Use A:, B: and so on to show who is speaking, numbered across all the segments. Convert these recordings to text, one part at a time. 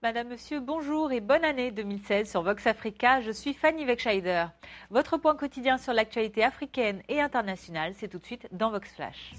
A: Madame, Monsieur, bonjour et bonne année 2016 sur Vox Africa. Je suis Fanny Wegscheider. Votre point quotidien sur l'actualité africaine et internationale, c'est tout de suite dans Vox Flash.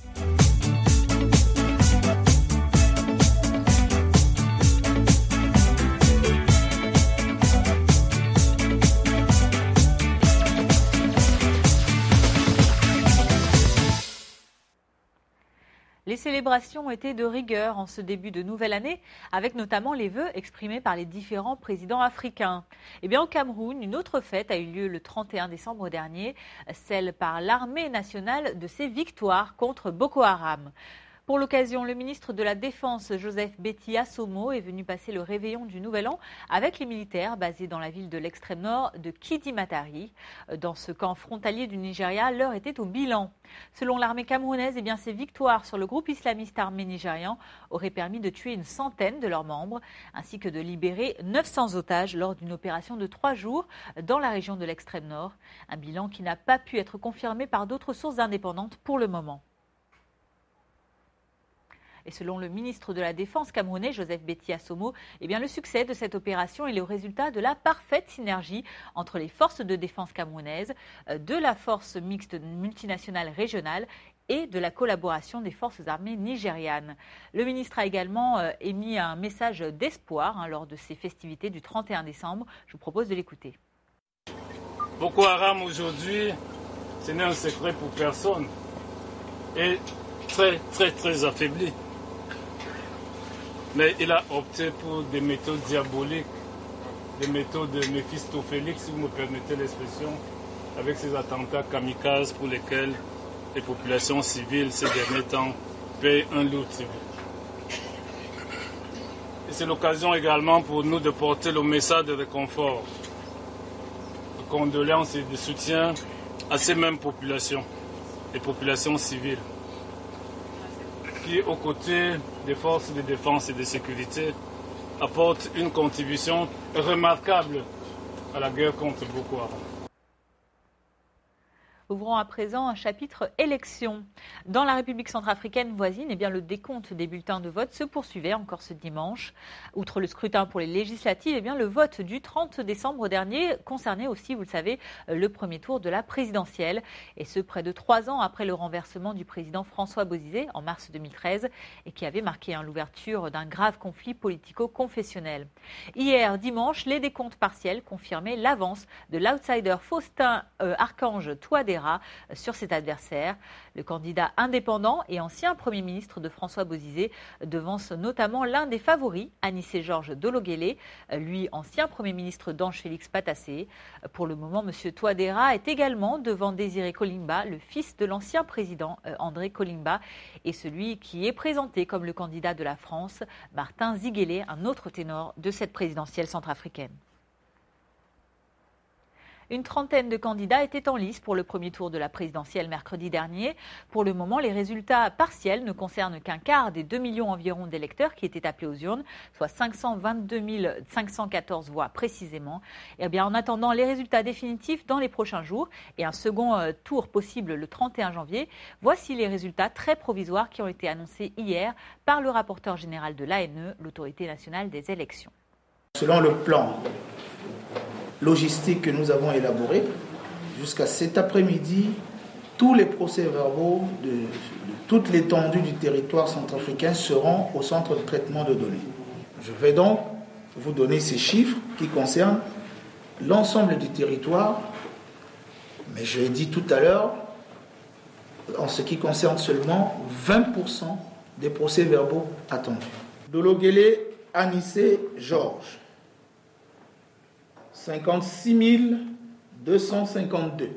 A: Les célébrations ont été de rigueur en ce début de nouvelle année, avec notamment les vœux exprimés par les différents présidents africains. Au Cameroun, une autre fête a eu lieu le 31 décembre dernier, celle par l'armée nationale de ses victoires contre Boko Haram. Pour l'occasion, le ministre de la Défense, Joseph Betty Assomo, est venu passer le réveillon du Nouvel An avec les militaires basés dans la ville de l'extrême nord de Kidimatari. Dans ce camp frontalier du Nigeria, l'heure était au bilan. Selon l'armée camerounaise, ces victoires sur le groupe islamiste armé nigérian auraient permis de tuer une centaine de leurs membres, ainsi que de libérer 900 otages lors d'une opération de 3 jours dans la région de l'extrême nord. Un bilan qui n'a pas pu être confirmé par d'autres sources indépendantes pour le moment. Et selon le ministre de la Défense camerounais, Joseph Betty Assomo, le succès de cette opération est le résultat de la parfaite synergie entre les forces de défense camerounaises, de la force mixte multinationale régionale et de la collaboration des forces armées nigérianes. Le ministre a également émis un message d'espoir lors de ces festivités du 31 décembre. Je vous propose de l'écouter.
B: Boko Haram aujourd'hui, ce n'est un secret pour personne, est très affaibli. Mais il a opté pour des méthodes diaboliques, des méthodes de Méphistophélix, si vous me permettez l'expression, avec ces attentats kamikazes pour lesquels les populations civiles ces derniers temps payent un lourd tribut. Et c'est l'occasion également pour nous de porter le message de réconfort, de condoléances et de soutien à ces mêmes populations, les populations civiles, qui, aux côtés des forces de défense et de sécurité, apportent une contribution remarquable à la guerre contre Boko Haram.
A: Ouvrons à présent un chapitre élections. Dans la République centrafricaine voisine, le décompte des bulletins de vote se poursuivait encore ce dimanche. Outre le scrutin pour les législatives, le vote du 30 décembre dernier concernait aussi, vous le savez, le premier tour de la présidentielle. Et ce, près de 3 ans après le renversement du président François Bozizé en mars 2013 et qui avait marqué l'ouverture d'un grave conflit politico-confessionnel. Hier, dimanche, les décomptes partiels confirmaient l'avance de l'outsider Faustin Archange Touadéra sur cet adversaire. Le candidat indépendant et ancien Premier ministre de François Bozizé devance notamment l'un des favoris, Anissé Georges Dologuélé, lui ancien Premier ministre d'Ange Félix Patassé. Pour le moment, M. Touadéra est également devant Désiré Kolimba, le fils de l'ancien président André Kolimba, et celui qui est présenté comme le candidat de la France, Martin Ziguélé, un autre ténor de cette présidentielle centrafricaine. Une trentaine de candidats étaient en lice pour le premier tour de la présidentielle mercredi dernier. Pour le moment, les résultats partiels ne concernent qu'un quart des 2 millions environ d'électeurs qui étaient appelés aux urnes, soit 522 514 voix précisément. En attendant les résultats définitifs dans les prochains jours et un second tour possible le 31 janvier, voici les résultats très provisoires qui ont été annoncés hier par le rapporteur général de l'ANE, l'Autorité nationale des élections.
C: Selon le plan logistique que nous avons élaboré, jusqu'à cet après-midi, tous les procès-verbaux de toute l'étendue du territoire centrafricain seront au centre de traitement de données. Je vais donc vous donner ces chiffres qui concernent l'ensemble du territoire, mais je l'ai dit tout à l'heure, en ce qui concerne seulement 20% des procès-verbaux attendus. Dologuélé Anissé Georges, 56 252.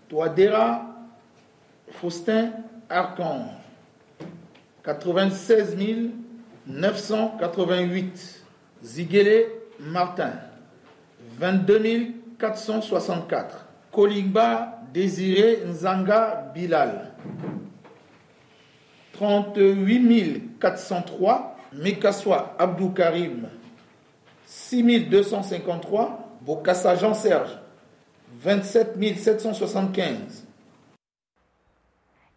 C: Touadéra Faustin Archange, 96 988. Ziguélé Martin, 22 464. Kolimba Désiré Nzanga Bilal, 38 403. Mekaswa Abdou Karim, 6253. Bokassa Jean-Serge, 27 775.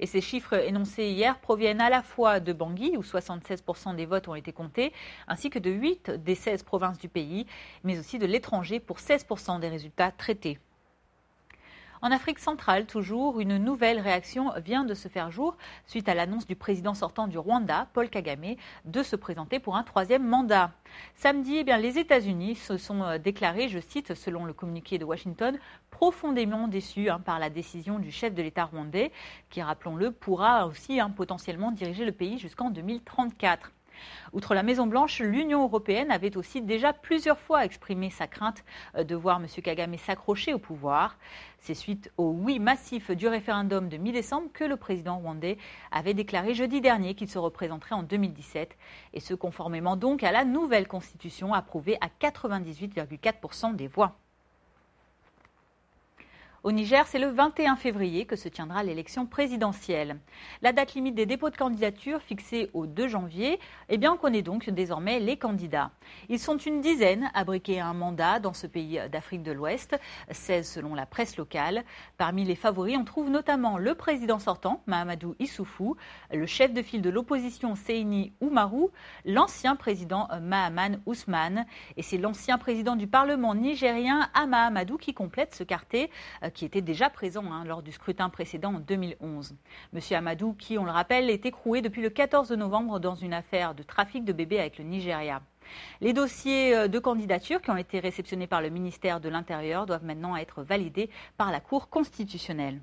A: Et ces chiffres énoncés hier proviennent à la fois de Bangui, où 76% des votes ont été comptés, ainsi que de 8 des 16 provinces du pays, mais aussi de l'étranger pour 16% des résultats traités. En Afrique centrale, toujours, une nouvelle réaction vient de se faire jour suite à l'annonce du président sortant du Rwanda, Paul Kagame, de se présenter pour un 3e mandat. Samedi, les États-Unis se sont déclarés, je cite, selon le communiqué de Washington, profondément déçus par la décision du chef de l'État rwandais, qui, rappelons-le, pourra aussi potentiellement diriger le pays jusqu'en 2034. Outre la Maison-Blanche, l'Union européenne avait aussi déjà plusieurs fois exprimé sa crainte de voir M. Kagame s'accrocher au pouvoir. C'est suite au oui massif du référendum de mi-décembre que le président rwandais avait déclaré jeudi dernier qu'il se représenterait en 2017, et ce conformément donc à la nouvelle constitution approuvée à 98,4% des voix. Au Niger, c'est le 21 février que se tiendra l'élection présidentielle. La date limite des dépôts de candidature fixée au 2 janvier, on connaît donc désormais les candidats. Ils sont une dizaine à briquer un mandat dans ce pays d'Afrique de l'Ouest, 16 selon la presse locale. Parmi les favoris, on trouve notamment le président sortant, Mahamadou Issoufou, le chef de file de l'opposition Seyni Oumarou, l'ancien président Mahaman Ousmane, et c'est l'ancien président du Parlement nigérien Hama Amadou qui complète ce quartet, qui était déjà présent lors du scrutin précédent en 2011. Monsieur Amadou, qui, on le rappelle, est écroué depuis le 14 novembre dans une affaire de trafic de bébés avec le Nigeria. Les dossiers de candidature qui ont été réceptionnés par le ministère de l'Intérieur doivent maintenant être validés par la Cour constitutionnelle.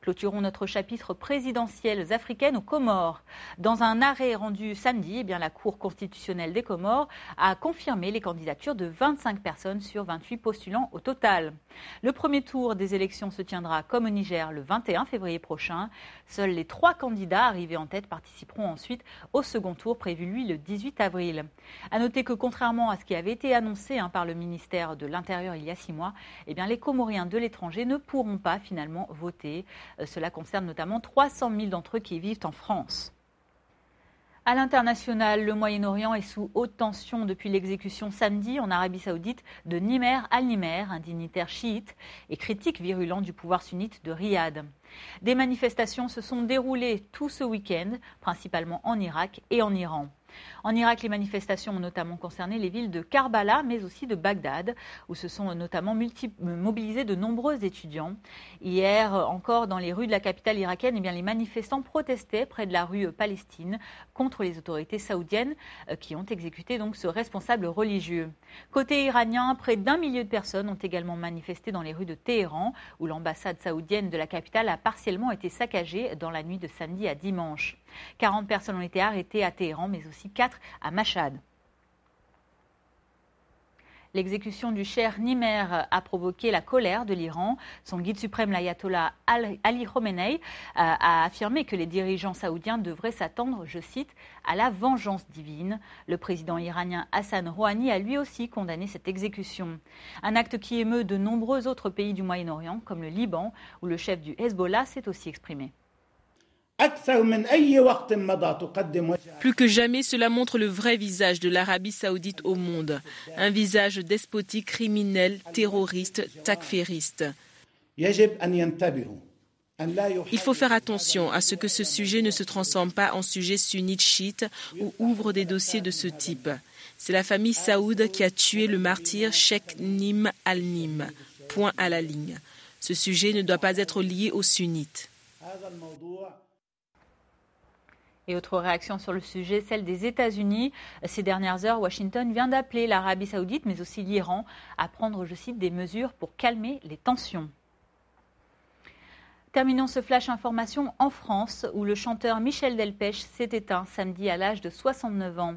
A: Clôturons notre chapitre présidentielles africaines aux Comores. Dans un arrêt rendu samedi, la Cour constitutionnelle des Comores a confirmé les candidatures de 25 personnes sur 28 postulants au total. Le premier tour des élections se tiendra comme au Niger le 21 février prochain. Seuls les 3 candidats arrivés en tête participeront ensuite au second tour prévu lui le 18 avril. À noter que contrairement à ce qui avait été annoncé par le ministère de l'Intérieur il y a 6 mois, les Comoriens de l'étranger ne pourront pas finalement voter. Cela concerne notamment 300 000 d'entre eux qui vivent en France. À l'international, le Moyen-Orient est sous haute tension depuis l'exécution samedi en Arabie Saoudite de Nimer al-Nimer, un dignitaire chiite et critique virulent du pouvoir sunnite de Riyad. Des manifestations se sont déroulées tout ce week-end, principalement en Irak et en Iran. En Irak, les manifestations ont notamment concerné les villes de Karbala, mais aussi de Bagdad, où se sont notamment mobilisés de nombreux étudiants. Hier encore, dans les rues de la capitale irakienne, les manifestants protestaient près de la rue Palestine contre les autorités saoudiennes qui ont exécuté donc ce responsable religieux. Côté iranien, près d'1 million de personnes ont également manifesté dans les rues de Téhéran, où l'ambassade saoudienne de la capitale a partiellement été saccagée dans la nuit de samedi à dimanche. 40 personnes ont été arrêtées à Téhéran, mais aussi 4 à Mashhad. L'exécution du cheikh Nimer a provoqué la colère de l'Iran. Son guide suprême, l'ayatollah Ali Khamenei, a affirmé que les dirigeants saoudiens devraient s'attendre, je cite, à la vengeance divine. Le président iranien Hassan Rouhani a lui aussi condamné cette exécution. Un acte qui émeut de nombreux autres pays du Moyen-Orient, comme le Liban, où le chef du Hezbollah s'est aussi exprimé.
D: Plus que jamais, cela montre le vrai visage de l'Arabie saoudite au monde. Un visage despotique, criminel, terroriste, takfiriste. Il faut faire attention à ce que ce sujet ne se transforme pas en sujet sunnite-chiite ou ouvre des dossiers de ce type. C'est la famille Saoud qui a tué le martyr Cheikh Nim al-Nim. Point à la ligne. Ce sujet ne doit pas être lié aux sunnites.
A: Et autre réaction sur le sujet, celle des États-Unis. Ces dernières heures, Washington vient d'appeler l'Arabie saoudite, mais aussi l'Iran, à prendre, je cite, des mesures pour calmer les tensions. Terminons ce flash information en France, où le chanteur Michel Delpech s'est éteint samedi à l'âge de 69 ans.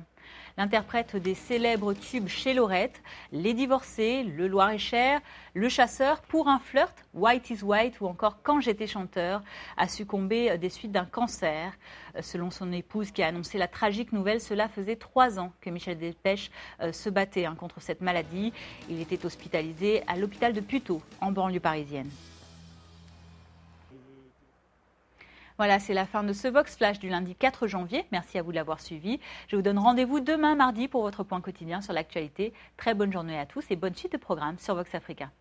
A: L'interprète des célèbres tubes Chez Lorette, Les Divorcés, Le Loir-et-Cher, Le Chasseur, Pour un flirt, White is White ou encore Quand j'étais chanteur, a succombé des suites d'un cancer. Selon son épouse qui a annoncé la tragique nouvelle, cela faisait 3 ans que Michel Delpech se battait contre cette maladie. Il était hospitalisé à l'hôpital de Puteaux, en banlieue parisienne. Voilà, c'est la fin de ce Vox Flash du lundi 4 janvier. Merci à vous de l'avoir suivi. Je vous donne rendez-vous demain mardi pour votre point quotidien sur l'actualité. Très bonne journée à tous et bonne suite de programme sur Vox Africa.